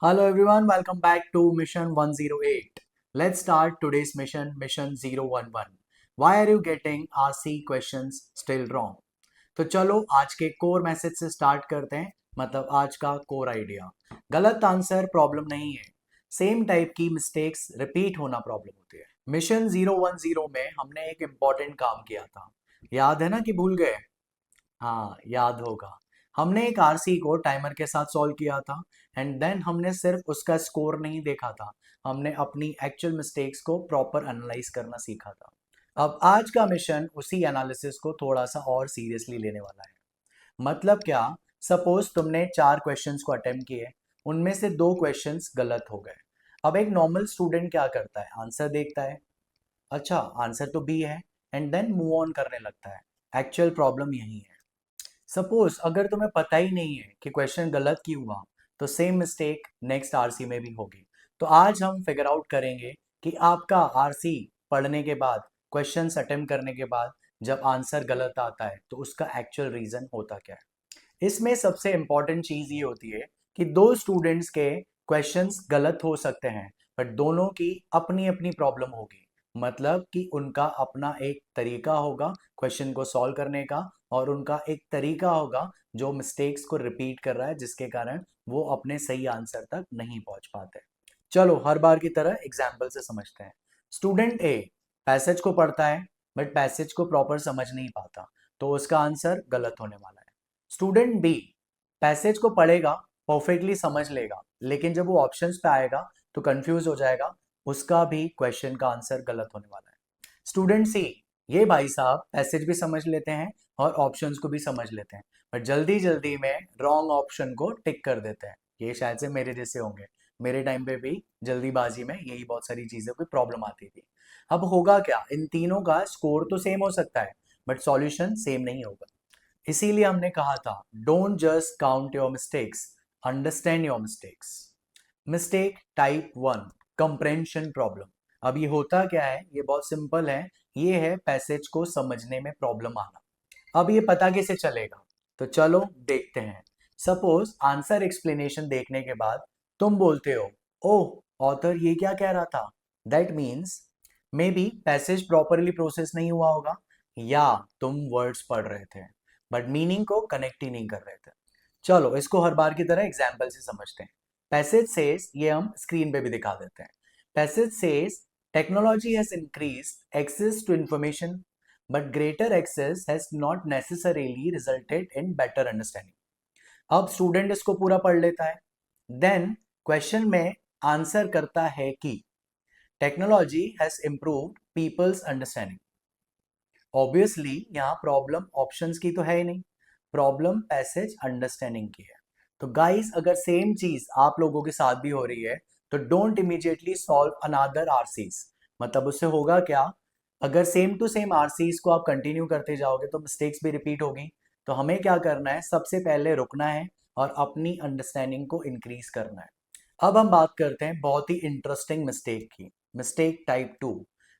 Hello everyone, welcome back to Mission 108. Let's start today's mission 011. Why are you getting RC questions still wrong? तो चलो आज के core message से start करते हैं, मतलब आज का कोर आइडिया। गलत आंसर प्रॉब्लम नहीं है, सेम टाइप की मिस्टेक्स रिपीट होना प्रॉब्लम होती है। मिशन 010 में हमने एक इम्पॉर्टेंट काम किया था, याद है ना कि भूल गए? हाँ, याद होगा। हमने एक आरसी को टाइमर के साथ सॉल्व किया था एंड देन हमने सिर्फ उसका स्कोर नहीं देखा था, हमने अपनी एक्चुअल मिस्टेक्स को प्रॉपर एनालाइज करना सीखा था। अब आज का मिशन उसी एनालिसिस को थोड़ा सा और सीरियसली लेने वाला है। मतलब क्या? सपोज तुमने 4 क्वेश्चंस को अटेम्प्ट किए, उनमें से 2 क्वेश्चंस गलत हो गए। अब एक नॉर्मल स्टूडेंट क्या करता है? आंसर देखता है, अच्छा आंसर तो बी है, एंड देन मूव ऑन करने लगता है। एक्चुअल प्रॉब्लम यही है। सपोज अगर तुम्हें पता ही नहीं है कि क्वेश्चन गलत क्यों हुआ, तो सेम मिस्टेक नेक्स्ट आरसी में भी होगी। तो आज हम फिगर आउट करेंगे कि आपका आरसी पढ़ने के बाद, क्वेश्चंस अटेम्प्ट करने के बाद जब आंसर गलत आता है तो उसका एक्चुअल रीजन होता क्या है। इसमें सबसे इंपॉर्टेंट चीज ये होती है कि दो स्टूडेंट्स के क्वेश्चंस गलत हो सकते हैं, बट दोनों की अपनी अपनी प्रॉब्लम होगी। मतलब कि उनका अपना एक तरीका होगा क्वेश्चन को सॉल्व करने का, और उनका एक तरीका होगा जो मिस्टेक्स को रिपीट कर रहा है, जिसके कारण वो अपने सही आंसर तक नहीं पहुंच पाते। चलो हर बार की तरह एग्जाम्पल से समझते हैं। स्टूडेंट ए पैसेज को पढ़ता है, बट पैसेज को प्रॉपर समझ नहीं पाता, तो उसका आंसर गलत होने वाला है। स्टूडेंट बी पैसेज को पढ़ेगा, परफेक्टली समझ लेगा, लेकिन जब वो ऑप्शंस पे आएगा तो कंफ्यूज हो जाएगा, उसका भी क्वेश्चन का आंसर गलत होने वाला है। स्टूडेंट सी, ये भाई साहब पैसेज भी समझ लेते हैं और ऑप्शंस को भी समझ लेते हैं, पर जल्दी जल्दी में रॉन्ग ऑप्शन को टिक कर देते हैं। ये शायद से मेरे जैसे होंगे, मेरे टाइम पे भी जल्दीबाजी में यही बहुत सारी चीज़ों की प्रॉब्लम आती थी। अब होगा क्या, इन तीनों का स्कोर तो सेम हो सकता है, बट सॉल्यूशन सेम नहीं होगा। इसीलिए हमने कहा था, don't just count your mistakes, understand your mistakes. Mistake type 1, compression problem. अब ये होता क्या है, ये बहुत सिंपल है। ये है पैसेज को समझने में प्रॉब्लम आना। अब ये पता कैसे चलेगा? तो चलो देखते हैं। सपोज आंसर एक्सप्लेनेशन देखने के बाद तुम बोलते हो, ओह ऑथर ये क्या कह रहा था, that means may be passage properly process नहीं हुआ होगा, या तुम वर्ड्स पढ़ रहे थे बट मीनिंग को कनेक्ट ही नहीं कर रहे थे। चलो इसको हर बार की तरह एग्जाम्पल से समझते हैं। पैसेज सेज, ये हम स्क्रीन पे भी दिखा देते हैं। Passage says technology has increased access to information, but greater access has not necessarily resulted in better understanding। अब स्टूडेंट इसको पूरा पढ़ लेता है, देन क्वेश्चन में आंसर करता है कि technology has improved people's understanding. Obviously यहाँ प्रॉब्लम ऑप्शंस की तो है ही नहीं, प्रॉब्लम पैसेज अंडरस्टैंडिंग की है। तो गाइस अगर सेम चीज आप लोगों के साथ भी हो रही है, तो don't immediately solve another RCs. मतलब उससे होगा क्या, अगर सेम टू सेम आरसीज को आप कंटिन्यू करते जाओगे तो मिस्टेक्स भी रिपीट होगी। तो हमें क्या करना है, सबसे पहले रुकना है और अपनी अंडरस्टैंडिंग को इंक्रीज करना है। अब हम बात करते हैं बहुत ही इंटरेस्टिंग मिस्टेक की। Mistake type 2,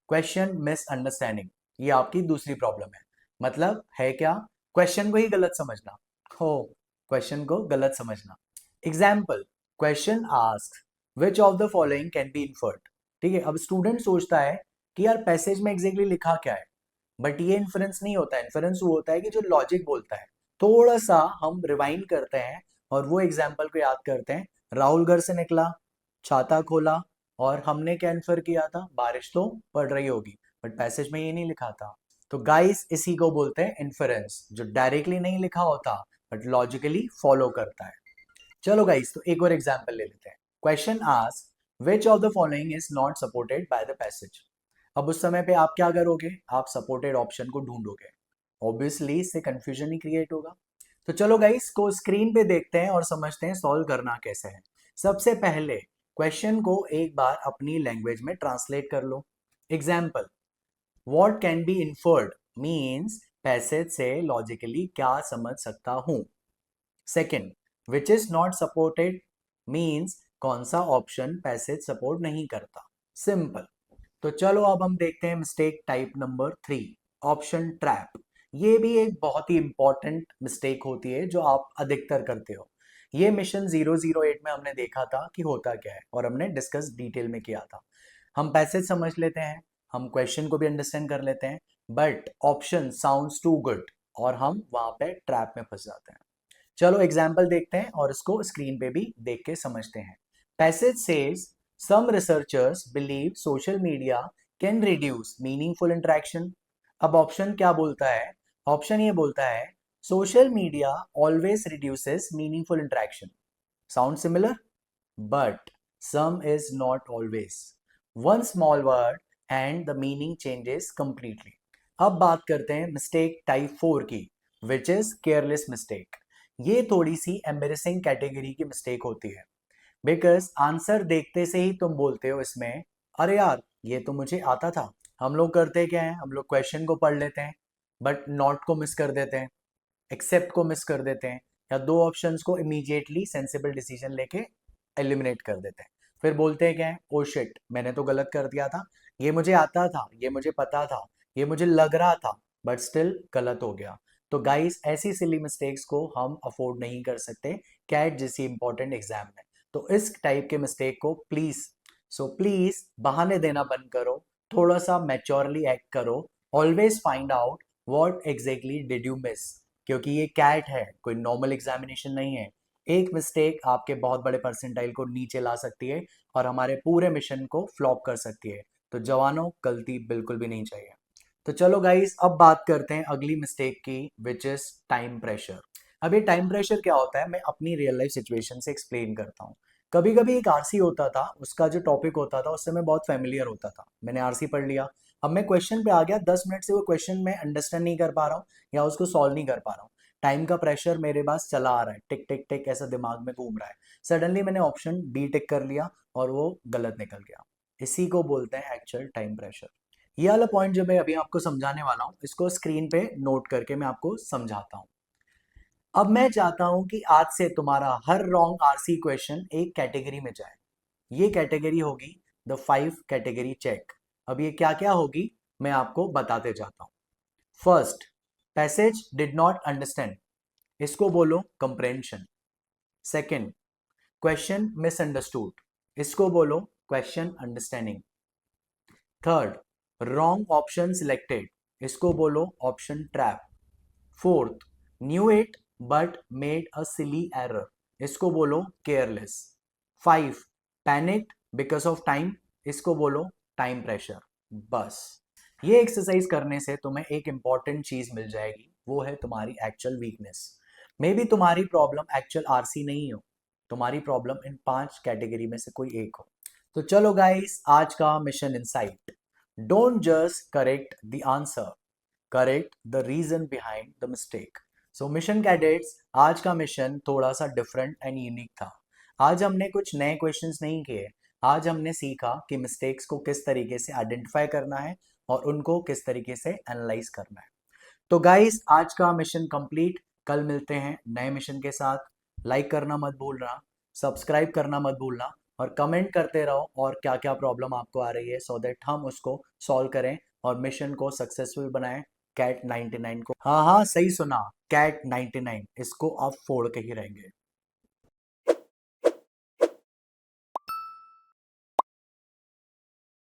question misunderstanding. ये आपकी दूसरी प्रॉब्लम है। मतलब है क्या, क्वेश्चन को ही गलत समझना। हो, क्वेश्चन को गलत समझना। Example, question ask which of the following can be inferred. ठीक है, अब स्टूडेंट सोचता है कि यार पैसेज में एग्जैक्टली लिखा क्या है, बट ये इन्फ्रेंस नहीं होता है। इन्फ्रेंस वो होता है कि जो लॉजिक बोलता है। थोड़ा सा हम रिवाइंड करते हैं और वो एग्जाम्पल को याद करते हैं। राहुल घर से निकला, छाता खोला, और हमने क्या इन्फर किया था, बारिश तो पड़ रही होगी, बट पैसेज में ये नहीं लिखा था। तो गाइस इसी को बोलते हैं इन्फरेंस, जो डायरेक्टली नहीं लिखा होता बट लॉजिकली फॉलो करता है। चलो गाइस, तो एक और एग्जांपल ले लेते हैं। Question ask which of the following is not supported by the passage. अब उस समय पे आप क्या करोगे, आप सपोर्टेड ऑप्शन को ढूंढोगे। ऑब्वियसली इससे कंफ्यूजन ही क्रिएट होगा। तो चलो गाइस को स्क्रीन पे देखते हैं और समझते हैं सॉल्व करना कैसे है। सबसे पहले क्वेश्चन को एक बार अपनी लैंग्वेज में ट्रांसलेट कर लो। Example, what can be inferred means passage से लॉजिकली क्या समझ सकता हूं। Second, which is not supported means कौन सा ऑप्शन पैसेज सपोर्ट नहीं करता। सिंपल। तो चलो अब हम देखते हैं mistake type number 3, option trap. ये भी एक बहुत ही इंपॉर्टेंट मिस्टेक होती है जो आप अधिकतर करते हो। ये मिशन 008 में हमने देखा था कि होता क्या है और हमने डिस्कस डिटेल में किया था। हम पैसेज समझ लेते हैं, हम क्वेश्चन को भी अंडरस्टैंड कर लेते हैं, but option sounds too good और हम वहां पे ट्रैप में फंस जाते हैं। चलो एग्जाम्पल देखते हैं और इसको स्क्रीन पे भी देख के समझते हैं। Passage says some researchers believe social media can reduce meaningful interaction. अब ऑप्शन क्या बोलता है? ऑप्शन ये बोलता है social media always reduces meaningful interaction. Sound similar? But some is not always. One small word and the meaning changes completely. अब बात करते हैं मिस्टेक टाइप 4 की, विच इज केयरलेस मिस्टेक। ये थोड़ी सी एम्बेरसिंग कैटेगरी की मिस्टेक होती है, बिकॉज आंसर देखते से ही तुम बोलते हो इसमें अरे यार ये तो मुझे आता था। हम लोग करते क्या है, हम लोग क्वेश्चन को पढ़ लेते हैं बट नॉट को मिस कर देते हैं, एक्सेप्ट को मिस कर देते हैं, या दो ऑप्शंस को इमीडिएटली सेंसिबल डिसीजन लेके एलिमिनेट कर देते हैं। फिर बोलते हैं क्या है, ओ शिट मैंने तो गलत कर दिया था, ये मुझे आता था, ये मुझे पता था, ये मुझे लग रहा था, बट स्टिल गलत हो गया। तो गाइस ऐसी सिली मिस्टेक्स को हम अफोर्ड नहीं कर सकते कैट जैसी इंपॉर्टेंट एग्जाम में। तो इस टाइप के मिस्टेक को प्लीज बहाने देना बंद करो, थोड़ा सा मैच्योरली एक्ट करो, always find out what exactly did you miss, क्योंकि ये कैट है, कोई नॉर्मल एग्जामिनेशन नहीं है। एक मिस्टेक आपके बहुत बड़े परसेंटाइल को नीचे ला सकती है और हमारे पूरे मिशन को फ्लॉप कर सकती है। तो जवानों गलती बिल्कुल भी नहीं चाहिए। तो चलो गाइस अब बात करते हैं अगली मिस्टेक की, विच इज टाइम प्रेशर। अब ये टाइम प्रेशर क्या होता है मैं अपनी रियल लाइफ सिचुएशन से एक्सप्लेन करता हूँ। कभी कभी एक आरसी होता था, उसका जो टॉपिक होता था उससे मैं बहुत फेमिलियर होता था, मैंने आरसी पढ़ लिया, अब मैं क्वेश्चन पे आ गया, 10 मिनट से वो क्वेश्चन मैं अंडरस्टैंड नहीं कर पा रहा हूँ या उसको सॉल्व नहीं कर पा रहा हूँ। टाइम का प्रेशर मेरे पास चला आ रहा है, टिक टिक टिक ऐसा दिमाग में घूम रहा है। सडनली मैंने ऑप्शन बी टिक कर लिया और वो गलत निकल गया। इसी को बोलते हैं एक्चुअल टाइम प्रेशर। ये वाला पॉइंट जो मैं अभी आपको समझाने वाला हूँ इसको स्क्रीन पे नोट करके मैं आपको समझाता हूँ। अब मैं चाहता हूं कि आज से तुम्हारा हर रॉन्ग आरसी क्वेश्चन एक कैटेगरी में जाए। ये कैटेगरी होगी द 5 कैटेगरी चेक। अब ये क्या क्या होगी मैं आपको बताते जाता हूं। First, passage did not understand, इसको बोलो कंप्रेंशन। सेकंड, क्वेश्चन मिसअंडरस्टूड, इसको बोलो question understanding. Third, wrong option selected, इसको बोलो option trap. Fourth, knew it but made a silly error, इसको बोलो careless. 5, panic because of time, इसको बोलो टाइम प्रेशर। बस ये एक्सरसाइज करने से तुम्हें एक इंपॉर्टेंट चीज मिल जाएगी, वो है तुम्हारी एक्चुअल वीकनेस। मे बी तुम्हारी प्रॉब्लम एक्चुअल आरसी नहीं हो, तुम्हारी प्रॉब्लम इन 5 कैटेगरी में से कोई एक हो। तो चलो गाइस आज का mission insight, don't just correct the answer, correct the reason behind the mistake. So mission cadets आज का मिशन थोड़ा सा डिफरेंट एंड यूनिक था। आज हमने कुछ नए क्वेश्चंस नहीं किए, आज हमने सीखा कि मिस्टेक्स को किस तरीके से आइडेंटिफाई करना है और उनको किस तरीके से एनालाइज करना है। तो गाइस आज का मिशन कंप्लीट, कल मिलते हैं नए मिशन के साथ। लाइक करना मत भूलना, सब्सक्राइब करना मत भूलना और कमेंट करते रहो और क्या क्या प्रॉब्लम आपको आ रही है सो दैट हम उसको सॉल्व करें और मिशन को सक्सेसफुल बनाएं। कैट 99 को, हाँ हाँ सही सुना, कैट 99 इसको आप फोड़ के ही रहेंगे।